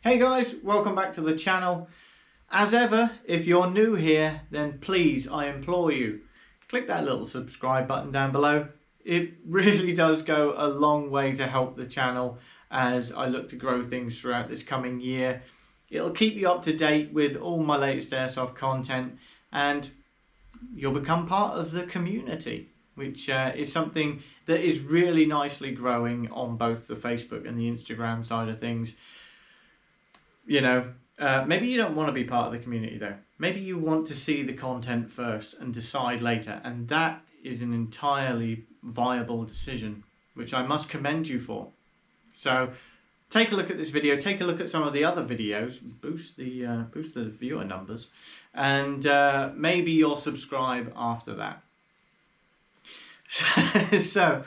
Hey guys, welcome back to the channel. As ever, if you're new here, then please, I implore you, click that little subscribe button down below. It really does go a long way to help the channel as I look to grow things throughout this coming year. It'll keep you up to date with all my latest airsoft content, and you'll become part of the community, which is something that is really nicely growing on both the Facebook and the Instagram side of things. You know, maybe you don't want to be part of the community though. Maybe you want to see the content first and decide later, and that is an entirely viable decision, which I must commend you for. So take a look at this video, take a look at some of the other videos, boost the viewer numbers, and maybe you'll subscribe after that. So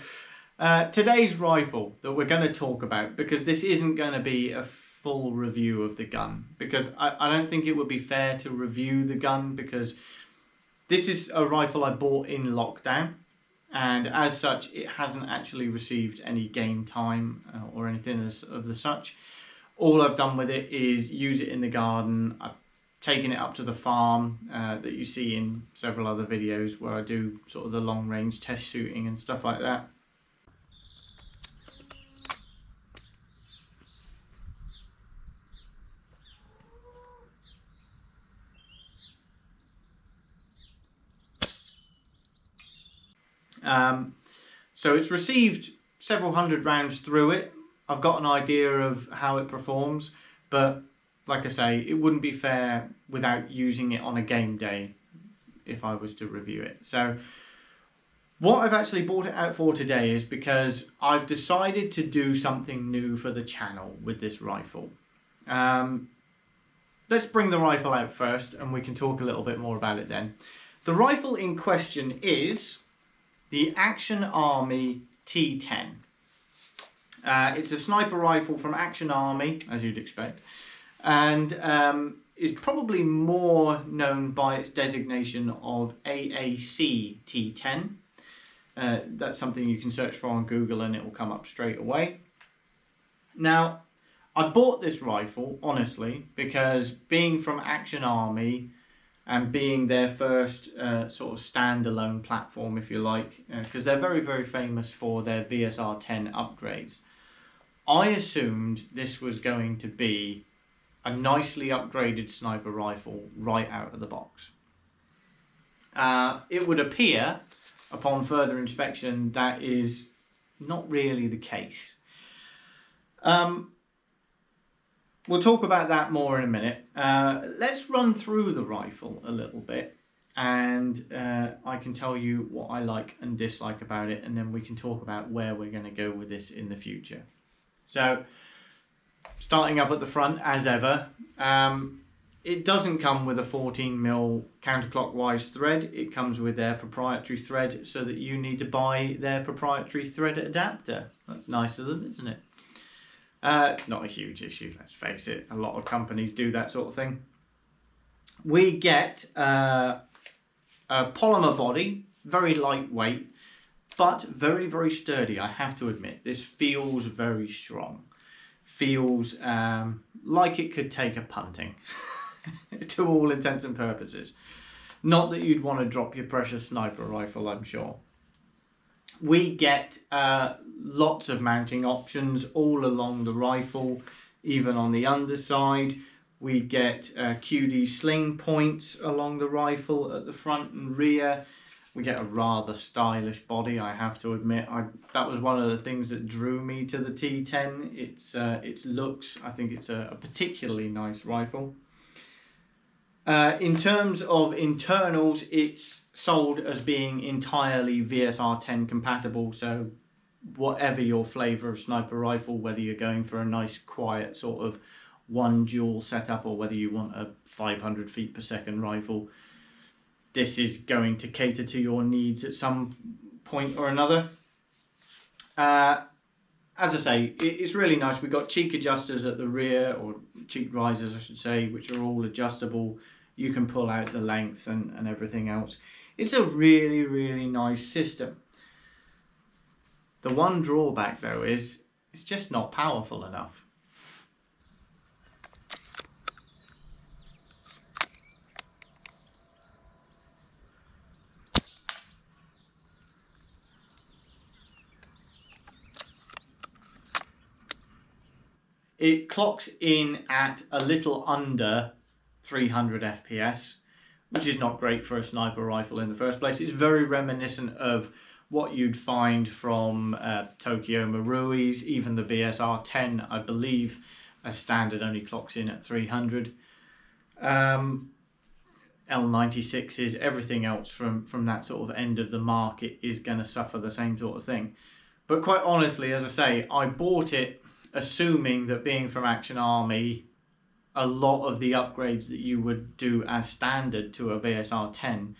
today's rifle that we're going to talk about, because this isn't going to be a full review of the gun, because I don't think it would be fair to review the gun, because this is a rifle I bought in lockdown, and as such it hasn't actually received any game time or anything of the such. All I've done with it is use it in the garden. I've taken it up to the farm that you see in several other videos where I do sort of the long range test shooting and stuff like that. So it's received several hundred rounds through it. I've got an idea of how it performs, but like I say, it wouldn't be fair without using it on a game day if I was to review it. So what I've actually bought it out for today is because I've decided to do something new for the channel with this rifle. Let's bring the rifle out first and we can talk a little bit more about it then. The rifle in question is the Action Army T10. It's a sniper rifle from Action Army, as you'd expect, and is probably more known by its designation of AACT10. That's something you can search for on Google and it will come up straight away. Now, I bought this rifle, honestly, because being from Action Army and being their first sort of standalone platform, if you like, because they're very, very famous for their VSR10 upgrades. I assumed this was going to be a nicely upgraded sniper rifle right out of the box. It would appear, upon further inspection, that is not really the case. We'll talk about that more in a minute. Let's run through the rifle a little bit, and I can tell you what I like and dislike about it, and then we can talk about where we're going to go with this in the future. So, starting up at the front, as ever, it doesn't come with a 14mm counterclockwise thread. It comes with their proprietary thread, so that you need to buy their proprietary thread adapter. That's nice of them, isn't it? Not a huge issue, let's face it. A lot of companies do that sort of thing. We get a polymer body, very lightweight, but very, very sturdy, I have to admit. This feels very strong. Feels like it could take a punting, to all intents and purposes. Not that you'd want to drop your precious sniper rifle, I'm sure. We get lots of mounting options all along the rifle, even on the underside. We get QD sling points along the rifle at the front and rear. We get a rather stylish body, I have to admit. That was one of the things that drew me to the T10. Its looks. I think it's a particularly nice rifle. In terms of internals, it's sold as being entirely VSR10 compatible, so whatever your flavour of sniper rifle, whether you're going for a nice quiet sort of one dual setup or whether you want a 500 feet per second rifle, this is going to cater to your needs at some point or another. As I say, it's really nice. We've got cheek adjusters at the rear, or cheek risers I should say, which are all adjustable. You can pull out the length and everything else. It's a really, really nice system. The one drawback though is it's just not powerful enough. It clocks in at a little under 300 FPS, which is not great for a sniper rifle in the first place. It's very reminiscent of what you'd find from Tokyo Marui's, even the VSR10, I believe, as standard only clocks in at 300. L96s, everything else from that sort of end of the market is going to suffer the same sort of thing. But quite honestly, as I say, I bought it assuming that, being from Action Army, a lot of the upgrades that you would do as standard to a VSR10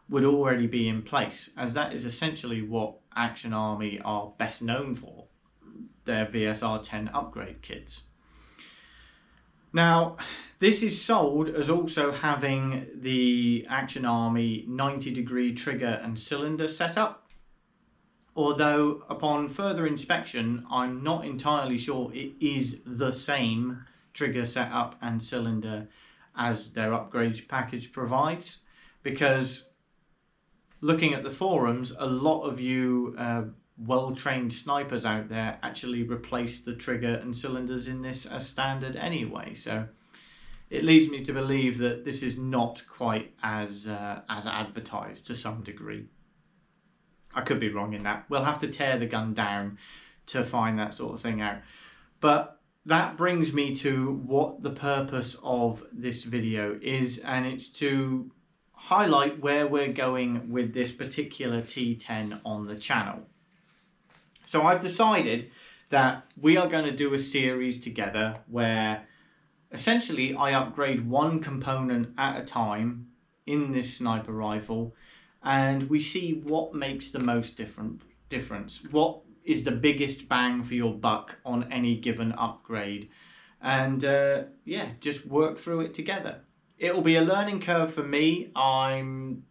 would already be in place, as that is essentially what Action Army are best known for, their VSR10 upgrade kits. Now, this is sold as also having the Action Army 90-degree trigger and cylinder setup, although upon further inspection I'm not entirely sure it is the same trigger setup and cylinder as their upgrade package provides, because looking at the forums, a lot of you well-trained snipers out there actually replace the trigger and cylinders in this as standard anyway, so it leads me to believe that this is not quite as advertised to some degree. I could be wrong in that. We'll have to tear the gun down to find that sort of thing out. But that brings me to what the purpose of this video is, and it's to highlight where we're going with this particular T10 on the channel. So I've decided that we are going to do a series together where essentially I upgrade one component at a time in this sniper rifle, and we see what makes the most difference, what is the biggest bang for your buck on any given upgrade, and yeah, just work through it together. It'll be a learning curve for me. I'm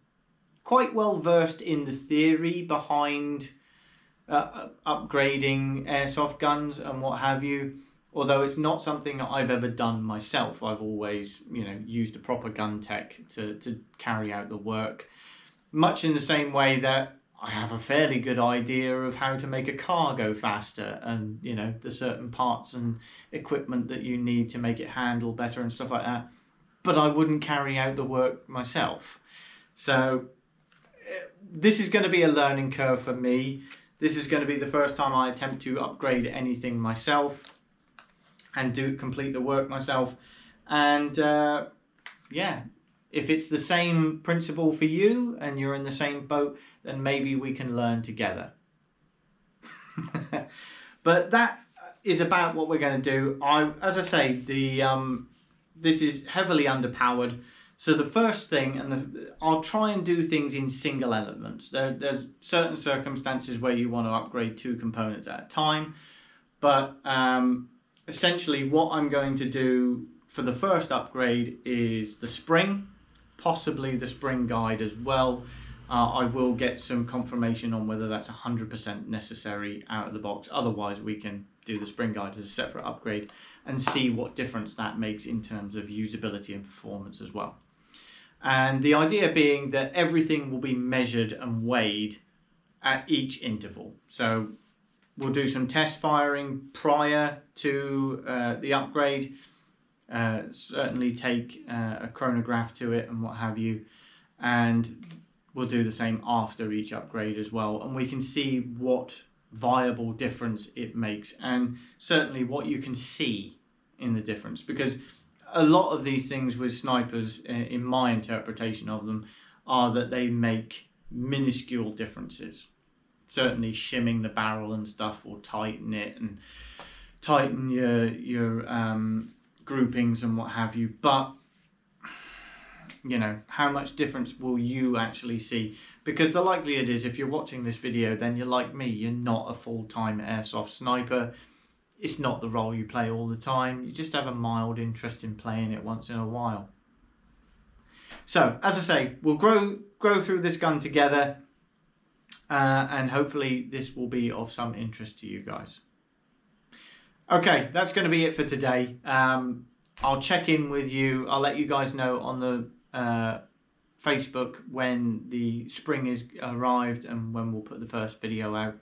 quite well versed in the theory behind upgrading airsoft guns and what have you, although it's not something that I've ever done myself. I've always, used a proper gun tech to carry out the work, much in the same way that I have a fairly good idea of how to make a car go faster, and the certain parts and equipment that you need to make it handle better and stuff like that, but I wouldn't carry out the work myself. So this is going to be a learning curve for me. This is going to be the first time I attempt to upgrade anything myself and complete the work myself. And yeah, if it's the same principle for you and you're in the same boat, then maybe we can learn together. But that is about what we're going to do. As I say, this is heavily underpowered. So the first thing, I'll try and do things in single elements. There's certain circumstances where you want to upgrade two components at a time, but essentially what I'm going to do for the first upgrade is the spring, possibly the spring guide as well. I will get some confirmation on whether that's 100% necessary out of the box. Otherwise, we can do the spring guide as a separate upgrade and see what difference that makes in terms of usability and performance as well. And the idea being that everything will be measured and weighed at each interval. So we'll do some test firing prior to the upgrade, certainly take a chronograph to it and what have you, and we'll do the same after each upgrade as well, and we can see what viable difference it makes, and certainly what you can see in the difference, because a lot of these things with snipers, in my interpretation of them, are that they make minuscule differences. Certainly shimming the barrel and stuff will tighten it and tighten your groupings and what have you, but how much difference will you actually see? Because the likelihood is, if you're watching this video, then you're like me, you're not a full-time airsoft sniper. It's not the role you play all the time. You just have a mild interest in playing it once in a while. So, as I say, we'll grow through this gun together, and hopefully this will be of some interest to you guys. Okay, that's going to be it for today. I'll check in with you. I'll let you guys know on the Facebook when the spring is arrived and when we'll put the first video out,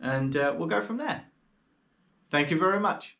and we'll go from there. Thank you very much.